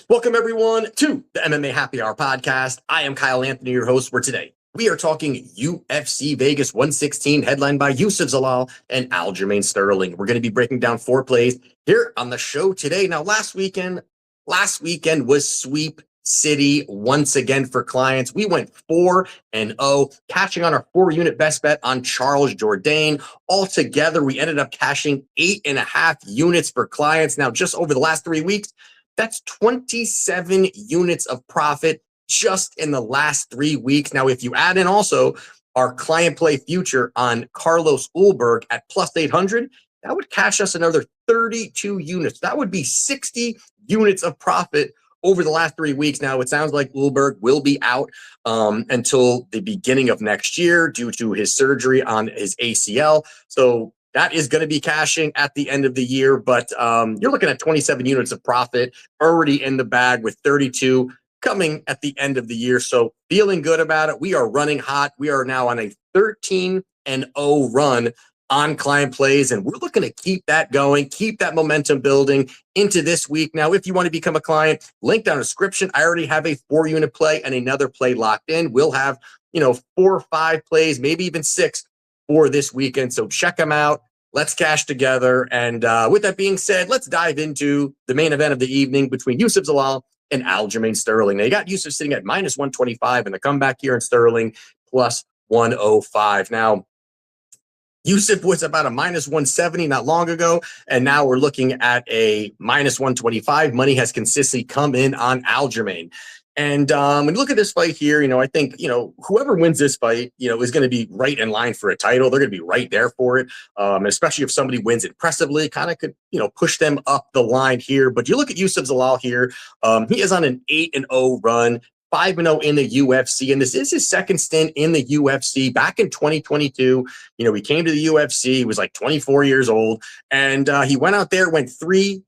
Welcome, everyone, to the MMA Happy Hour podcast. I am Kyle Anthony, your host for today. We are talking UFC Vegas 116, headlined by Youssef Zalal and Aljamain Sterling. We're going to be breaking down 4 plays here on the show today. Now, last weekend was Sweep City once again for clients. We went 4-0, cashing on our 4-unit best bet on Charles Jourdain. Altogether, we ended up cashing 8.5 units for clients. Now, just over the last 3 weeks, that's 27 units of profit just in the last 3 weeks. Now, if you add in also our client play future on Carlos Ulberg at plus 800, that would cash us another 32 units. That would be 60 units of profit over the last 3 weeks. Now, it sounds like Ulberg will be out until the beginning of next year due to his surgery on his ACL. So that is going to be cashing at the end of the year, but you're looking at 27 units of profit already in the bag with 32 coming at the end of the year. So feeling good about it. We are running hot. We are now on a 13-0 run on client plays, and we're looking to keep that going, keep that momentum building into this week. Now, if you want to become a client, link down in the description. I already have a 4-unit play and another play locked in. We'll have, 4 or 5 plays, maybe even 6 for this weekend. So check them out. Let's cash together. And with that being said, let's dive into the main event of the evening between Youssef Zalal and Aljamain Sterling. Now, you got Youssef sitting at minus 125 and the comeback here in Sterling plus 105. Now, Youssef was about a minus 170 not long ago, and now we're looking at a minus 125. Money has consistently come in on Aljamain. And when you look at this fight here, I think, whoever wins this fight, is going to be right in line for a title. They're going to be right there for it, especially if somebody wins impressively, kind of could, push them up the line here. But you look at Youssef Zalal here. He is on an 8-0 run. 5-0 in the UFC, and this is his second stint in the UFC. Back in 2022, he came to the UFC. He was like 24 years old, and he went out there, went 3-1,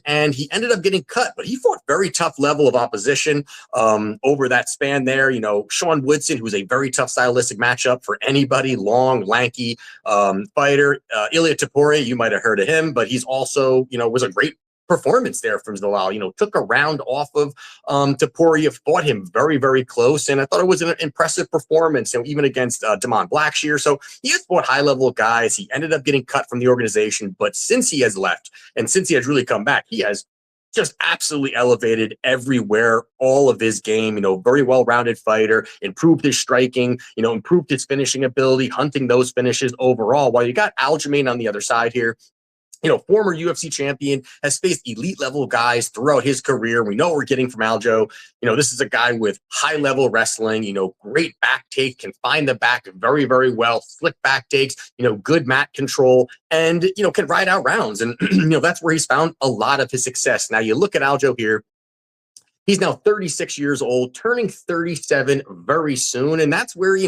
and he ended up getting cut, but he fought very tough level of opposition over that span there. Sean Woodson, who's a very tough stylistic matchup for anybody, long, lanky fighter. Ilia Topuria, you might have heard of him, but he's also, was a great performance there from Zalal. Took a round off of Topuria, fought him very, very close, and I thought it was an impressive performance, even against Damon Blackshear. So he has fought high-level guys. He ended up getting cut from the organization, but since he has left and since he has really come back, he has just absolutely elevated everywhere, all of his game, very well-rounded fighter, improved his striking, improved his finishing ability, hunting those finishes overall, while you got Aljamain on the other side here. Former UFC champion, has faced elite level guys throughout his career. We know what we're getting from Aljo. This is a guy with high level wrestling, great back take, can find the back very, very well, slick back takes, good mat control, and, can ride out rounds. And, that's where he's found a lot of his success. Now you look at Aljo here. He's now 36 years old, turning 37 very soon. And that's where,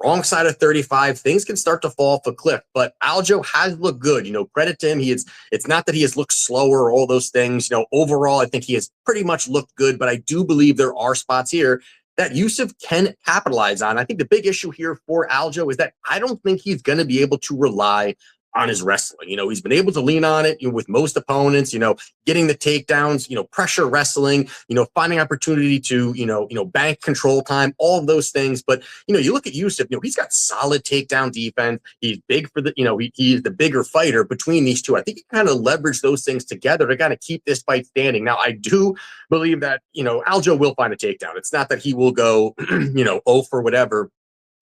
wrong side of 35, things can start to fall off a cliff. But Aljo has looked good. Credit to him. It's not that he has looked slower or all those things. Overall, I think he has pretty much looked good. But I do believe there are spots here that Youssef can capitalize on. I think the big issue here for Aljo is that I don't think he's going to be able to rely on his wrestling. He's been able to lean on it with most opponents, getting the takedowns, pressure wrestling, finding opportunity to, bank control time, all of those things. But, you look at Youssef, he's got solid takedown defense. He's big for the, he's the bigger fighter between these two. I think he kind of leverage those things together to kind of keep this fight standing. Now, I do believe that, Aljo will find a takedown. It's not that he will go, 0 for whatever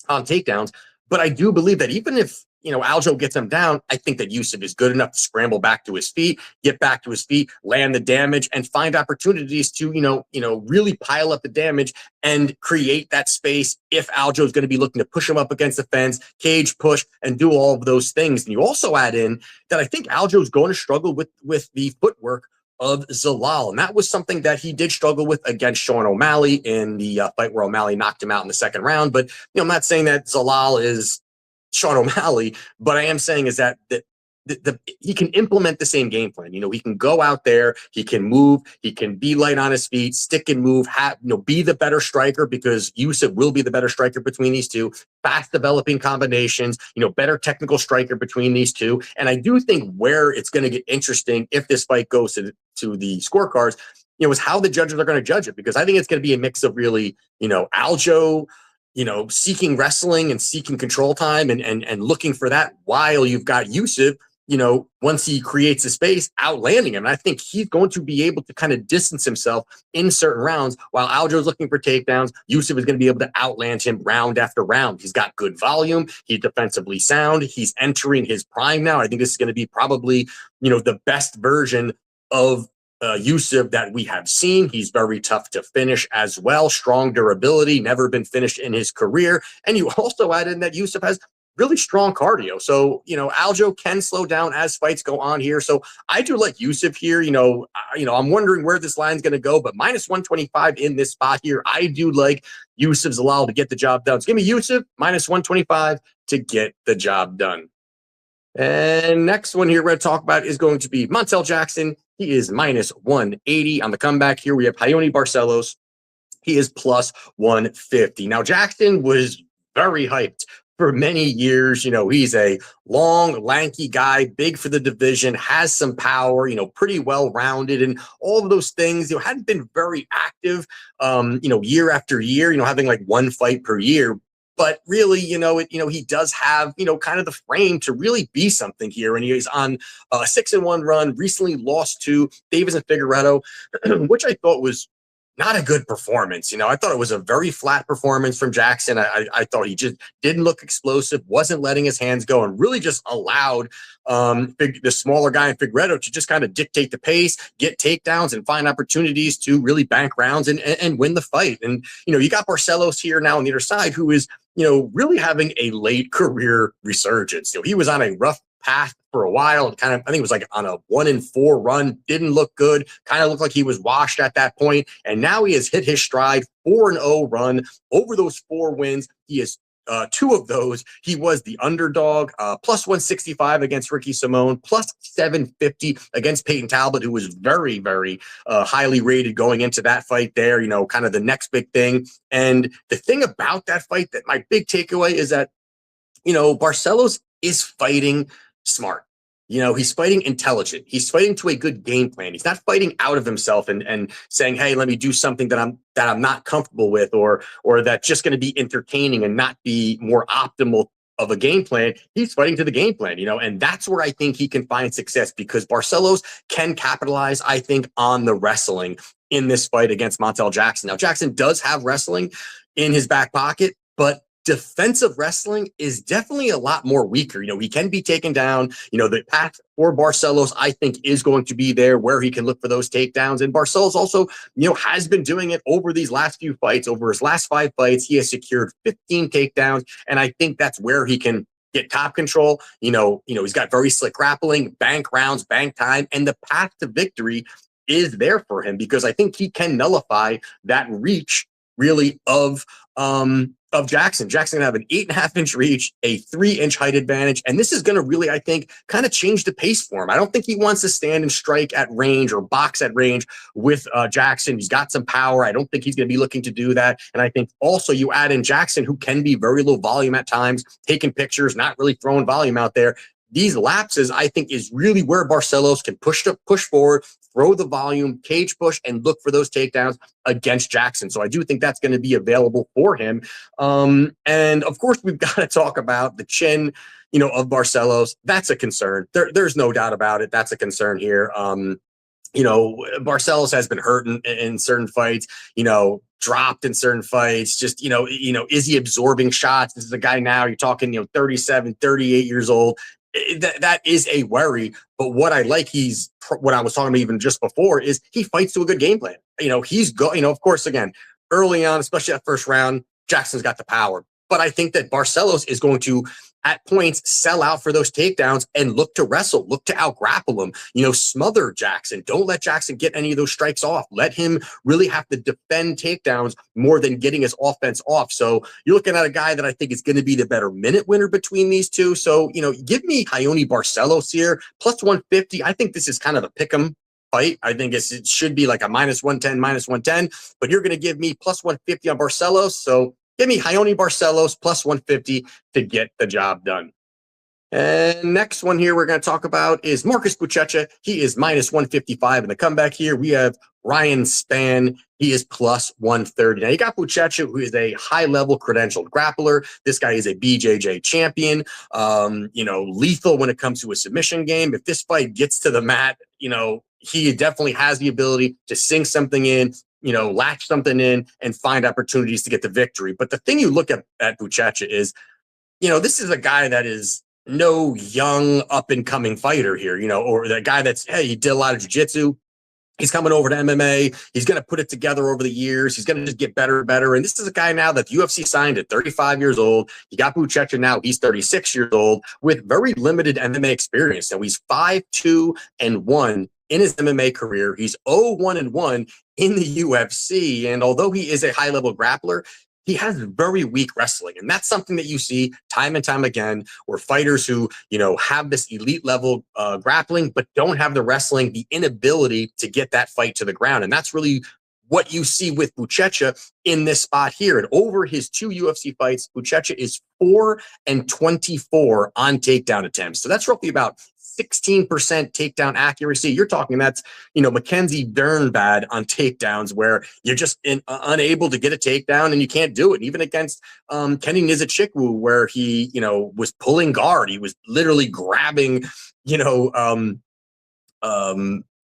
on takedowns, but I do believe that even if, Aljo gets him down, I think that Youssef is good enough to scramble back to his feet, get back to his feet, land the damage, and find opportunities to, really pile up the damage and create that space if Aljo is going to be looking to push him up against the fence, cage push, and do all of those things. And you also add in that I think Aljo is going to struggle with the footwork of Zalal. And that was something that he did struggle with against Sean O'Malley in the fight where O'Malley knocked him out in the second round. But, I'm not saying that Zalal is Sean O'Malley, but I am saying is that he can implement the same game plan. He can go out there, he can move, he can be light on his feet, stick and move, be the better striker, because Youssef will be the better striker between these two. Fast developing combinations, better technical striker between these two. And I do think where it's going to get interesting if this fight goes to the scorecards, is how the judges are going to judge it, because I think it's going to be a mix of really, Aljo, seeking wrestling and seeking control time and looking for that, while you've got Youssef, once he creates a space, outlanding him. And I think he's going to be able to kind of distance himself in certain rounds, while Aljo's looking for takedowns. Youssef is going to be able to outland him round after round. He's got good volume. He's defensively sound. He's entering his prime now. I think this is going to be probably, the best version of Youssef that we have seen. He's very tough to finish as well. Strong durability, never been finished in his career. And you also add in that Youssef has really strong cardio. So, Aljo can slow down as fights go on here. So I do like Youssef here. I'm wondering where this line's going to go, but minus 125 in this spot here. I do like Youssef Zalal to get the job done. So give me Youssef minus 125 to get the job done. And next one here we're going to talk about is going to be Montel Jackson. He is minus 180 on the comeback. Here we have Raoni Barcelos. He is plus 150. Now, Jackson was very hyped for many years. He's a long, lanky guy, big for the division, has some power, pretty well-rounded, and all of those things, hadn't been very active, year after year, having like one fight per year. But really, he does have, kind of the frame to really be something here. And he's on a 6-1 run, recently lost to Davis and Figueiredo, which I thought was not a good performance. I thought it was a very flat performance from Jackson. I thought he just didn't look explosive, wasn't letting his hands go, and really just allowed the smaller guy in Figueiredo to just kind of dictate the pace, get takedowns, and find opportunities to really bank rounds and win the fight. And, you got Barcelos here now on the other side, who is, really having a late career resurgence. He was on a rough path for a while, and kind of, I think it was like on a 1-4 run, didn't look good, kind of looked like he was washed at that point. And now he has hit his stride, 4-0 run. Over those 4 wins, he has 2 of those. He was the underdog, plus 165 against Ricky Simon, plus 750 against Peyton Talbot, who was very, very highly rated going into that fight there, kind of the next big thing. And the thing about that fight, that my big takeaway is that, Barcelos is fighting smart. He's fighting intelligent. He's fighting to a good game plan. He's not fighting out of himself and saying, hey, let me do something that I'm not comfortable with, or that's just going to be entertaining and not be more optimal of a game plan. He's fighting to the game plan, and that's where I think he can find success, because Barcelos can capitalize, I think, on the wrestling in this fight against Montel Jackson. Now, Jackson does have wrestling in his back pocket, but defensive wrestling is definitely a lot more weaker. He can be taken down. The path for Barcelos, I think, is going to be there where he can look for those takedowns. And Barcelos also, has been doing it over these last few fights. Over his last 5 fights, he has secured 15 takedowns. And I think that's where he can get top control. He's got very slick grappling, bank rounds, bank time, and the path to victory is there for him, because I think he can nullify that reach really of Jackson. Jackson going to have an 8.5-inch reach, a 3-inch height advantage. And this is going to really, I think, kind of change the pace for him. I don't think he wants to stand and strike at range or box at range with Jackson. He's got some power. I don't think he's going to be looking to do that. And I think also you add in Jackson, who can be very low volume at times, taking pictures, not really throwing volume out there. These lapses, I think, is really where Barcelos can push forward, throw the volume, cage push, and look for those takedowns against Jackson. So I do think that's going to be available for him. And of course, we've got to talk about the chin, of Barcelos. That's a concern. There's no doubt about it. That's a concern here. Barcelos has been hurt in certain fights, dropped in certain fights, just, is he absorbing shots? This is a guy now, you're talking, 37, 38 years old. That is a worry. But what I like, what I was talking about even just before, is he fights to a good game plan. Of course, again, early on, especially that first round, Jackson's got the power. But I think that Barcelos is going to at points sell out for those takedowns and look to wrestle, look to out-grapple him, smother Jackson. Don't let Jackson get any of those strikes off. Let him really have to defend takedowns more than getting his offense off. So you're looking at a guy that I think is going to be the better minute winner between these two. So, give me Raoni Barcelos here, plus 150. I think this is kind of a pick'em fight. I think it should be like a -110, but you're going to give me plus 150 on Barcelos. So give me Raoni Barcelos plus 150 to get the job done. And next one here we're going to talk about is Marcus Buchecha. He is -155 in the comeback here. We have Ryan Spann. He is plus 130. Now you got Buchecha, who is a high-level credentialed grappler. This guy is a BJJ champion, lethal when it comes to a submission game. If this fight gets to the mat, he definitely has the ability to sink something in, latch something in and find opportunities to get the victory. But the thing you look at Buchecha is, this is a guy that is no young up-and-coming fighter here, or the guy that's, hey, he did a lot of jiu-jitsu. He's coming over to MMA. He's going to put it together over the years. He's going to just get better and better. And this is a guy now that the UFC signed at 35 years old. You got Buchecha now. He's 36 years old with very limited MMA experience. Now he's 5-2-1 in his MMA career. He's 0-1-1 in the UFC. And although he is a high-level grappler, he has very weak wrestling. And that's something that you see time and time again, where fighters who, have this elite level grappling, but don't have the wrestling, the inability to get that fight to the ground. And that's really what you see with Buchecha in this spot here. And over his 2 UFC fights, Buchecha is 4-24 on takedown attempts. So that's roughly about 16% takedown accuracy. You're talking that's, Mackenzie Dern bad on takedowns, where you're just unable to get a takedown and you can't do it. And even against Kenny Nzechukwu, where he, was pulling guard, he was literally grabbing,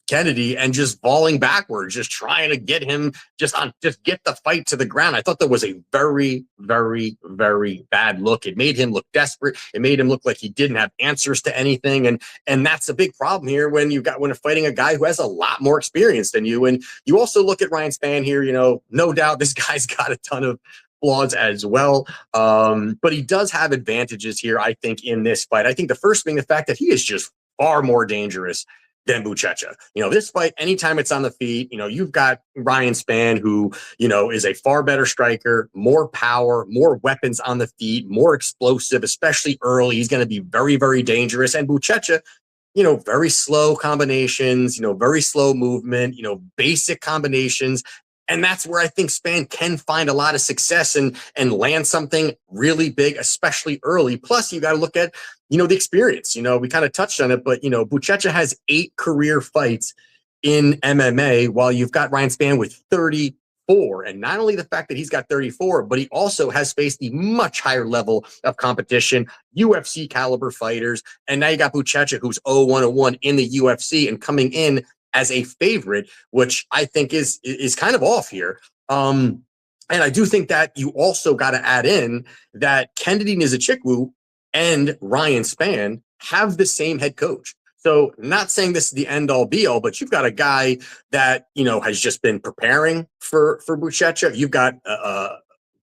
Kennedy and just falling backwards, just trying to get him just get the fight to the ground. I thought that was a very, very, very bad look. It made him look desperate. It made him look like he didn't have answers to anything. And that's a big problem here when you're fighting a guy who has a lot more experience than you. And you also look at Ryan Spann here, no doubt this guy's got a ton of flaws as well. But he does have advantages here, I think, in this fight. I think the first being the fact that he is just far more dangerous than Buchecha. This fight, anytime it's on the feet, you've got Ryan Spann, who, is a far better striker, more power, more weapons on the feet, more explosive, especially early. He's going to be very, very dangerous. And Buchecha, very slow combinations, very slow movement, basic combinations. And that's where I think Spann can find a lot of success and land something really big, especially early. Plus, you got to look at, the experience. We kind of touched on it, but, Buchecha has 8 career fights in MMA, while you've got Ryan Spann with 34. And not only the fact that he's got 34, but he also has faced a much higher level of competition, UFC caliber fighters. And now you got Buchecha, who's 0-1-1 in the UFC and coming in as a favorite, which I think is kind of off here. And I do think that you also got to add in that Kennedy Nzechukwu and Ryan Spann have the same head coach. So not saying this is the end all be all, but you've got a guy that, has just been preparing for Buchecha. You've got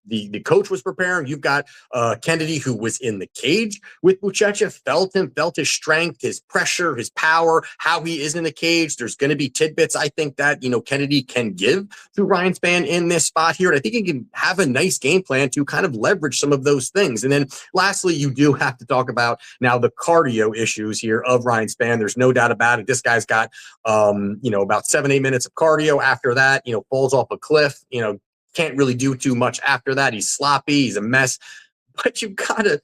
the coach was preparing. You've got Kennedy, who was in the cage with Buchecha, felt his strength, his pressure, his power, how he is in the cage. There's going to be tidbits, I think, that, Kennedy can give to Ryan Spann in this spot here. And I think he can have a nice game plan to kind of leverage some of those things. And then lastly, you do have to talk about now the cardio issues here of Ryan Spann. There's no doubt about it. This guy's got, about 7-8 minutes of cardio. After that, falls off a cliff, can't really do too much after that. He's sloppy. He's a mess. But you gotta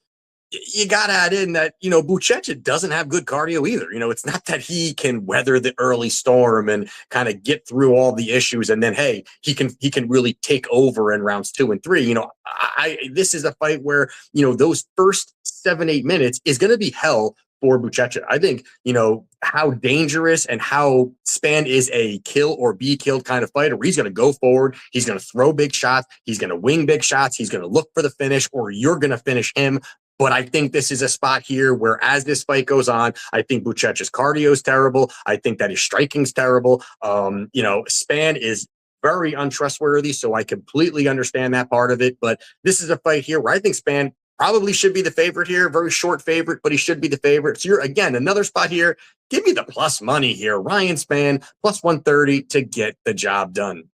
add in that, Buchecha doesn't have good cardio either. It's not that he can weather the early storm and kind of get through all the issues. And then, hey, he can really take over in rounds 2 and 3. This is a fight where, those first 7-8 minutes is going to be hell for Buchecha. I think, how dangerous and how Spann is a kill or be killed kind of fighter, where he's going to go forward, he's going to throw big shots, he's going to wing big shots, he's going to look for the finish, or you're going to finish him. But I think this is a spot here where, as this fight goes on, I think Buchecha's cardio is terrible. I think that his striking's terrible. Spann is very untrustworthy, so I completely understand that part of it. But this is a fight here where I think Spann Probably should be the favorite here. Very short favorite, but he should be the favorite. So you're, again, another spot here. Give me the plus money here. Ryan Spann, plus 130 to get the job done.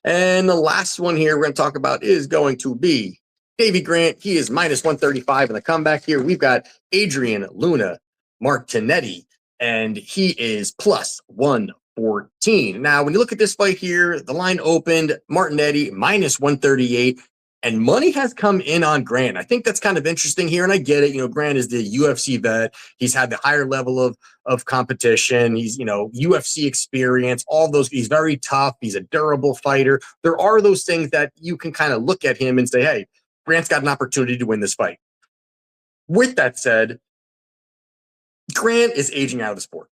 And the last one here we're going to talk about is going to be Davey Grant. He is minus 135 in the comeback here. We've got Adrian Luna Martinetti, and he is plus 114. Now, when you look at this fight here, the line opened Martinetti minus 138. And money has come in on Grant. I think that's kind of interesting here, and I get it. Grant is the UFC vet. He's had the higher level of competition. He's, UFC experience, all those. He's very tough. He's a durable fighter. There are those things that you can kind of look at him and say, hey, Grant's got an opportunity to win this fight. With that said, Grant is aging out of the sport.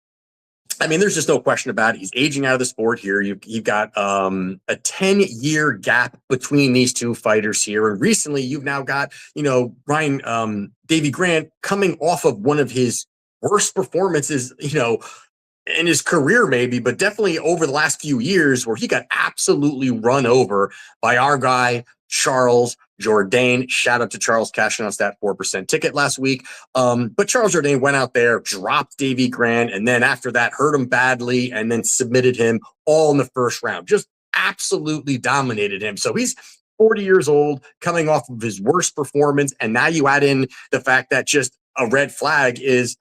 I mean, there's just no question about it. He's aging out of the sport here. You've got a 10-year gap between these two fighters here. And recently, you've now got, Davey Grant coming off of one of his worst performances, in his career maybe, but definitely over the last few years where he got absolutely run over by our guy, Charles Jourdain. Shout out to Charles cashing out that 4% ticket last week. But Charles Jourdain went out there, dropped Davey Grant, and then after that hurt him badly and then submitted him all in the first round. Just absolutely dominated him. So he's 40 years old, coming off of his worst performance. And now you add in the fact that just a red flag is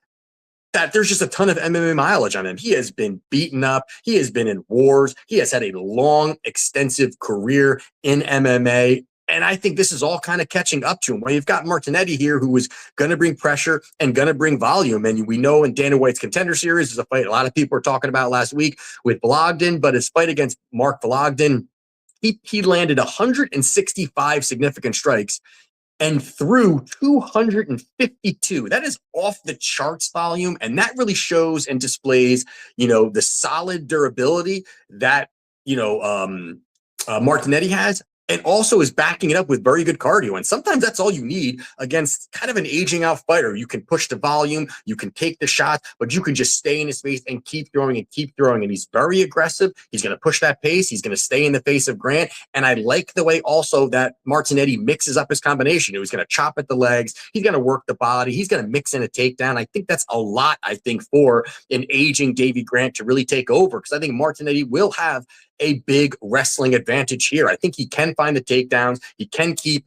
that there's just a ton of MMA mileage on him. He has been beaten up. He has been in wars. He has had a long, extensive career in MMA. And I think this is all kind of catching up to him. Well, you've got Martinetti here, who is going to bring pressure and going to bring volume. And we know in Dana White's Contender Series is a fight a lot of people were talking about last week with Blogdon, but his fight against Mark Blogdon, he landed 165 significant strikes and threw 252. That is off the charts volume. And that really shows and displays, the solid durability that, Martinetti has, and also is backing it up with very good cardio. And sometimes that's all you need against kind of an aging out fighter. You can push the volume, you can take the shots, but you can just stay in his face and keep throwing and keep throwing. And he's very aggressive. He's going to push that pace. He's going to stay in the face of Grant. And I like the way also that Martinetti mixes up his combination. He's going to chop at the legs. He's going to work the body. He's going to mix in a takedown. I think that's a lot, for an aging Davey Grant to really take over, because I think Martinetti will have a big wrestling advantage here. I think he can find the takedowns. He can keep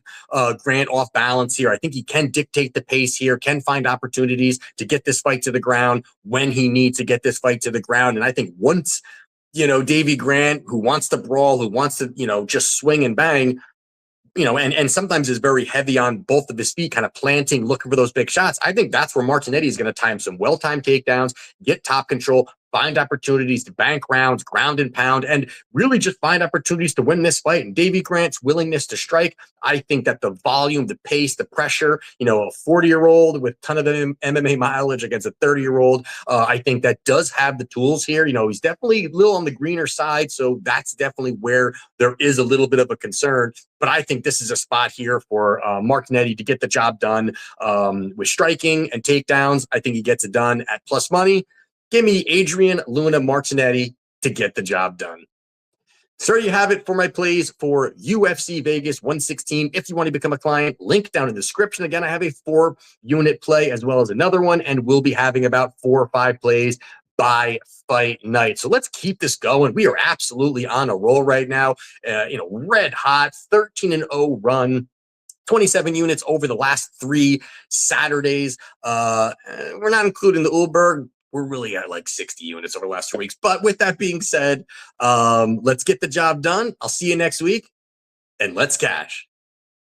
Grant off balance here. I think he can dictate the pace here, can find opportunities to get this fight to the ground when he needs to get this fight to the ground. And I think once, Davey Grant, who wants to brawl, who wants to, just swing and bang, and sometimes is very heavy on both of his feet, kind of planting, looking for those big shots. I think that's where Martinetti is going to time some well-timed takedowns, get top control, find opportunities to bank rounds, ground and pound, and really just find opportunities to win this fight. And Davey Grant's willingness to strike, I think that the volume, the pace, the pressure, a 40-year-old with ton of MMA mileage against a 30-year-old, I think that does have the tools here. He's definitely a little on the greener side, so that's definitely where there is a little bit of a concern. But I think this is a spot here for Martinetti to get the job done with striking and takedowns. I think he gets it done at plus money. Give me Adrian Luna Martinetti to get the job done. So there you have it for my plays for UFC Vegas 116. If you want to become a client, link down in the description. Again, I have a 4-unit play as well as another one, and we'll be having about 4 or 5 plays by fight night. So let's keep this going. We are absolutely on a roll right now. Red hot 13-0 run. 27 units over the last 3 Saturdays. We're not including the Ulberg. We're really at like 60 units over the last 2 weeks. But with that being said, let's get the job done. I'll see you next week, and let's cash.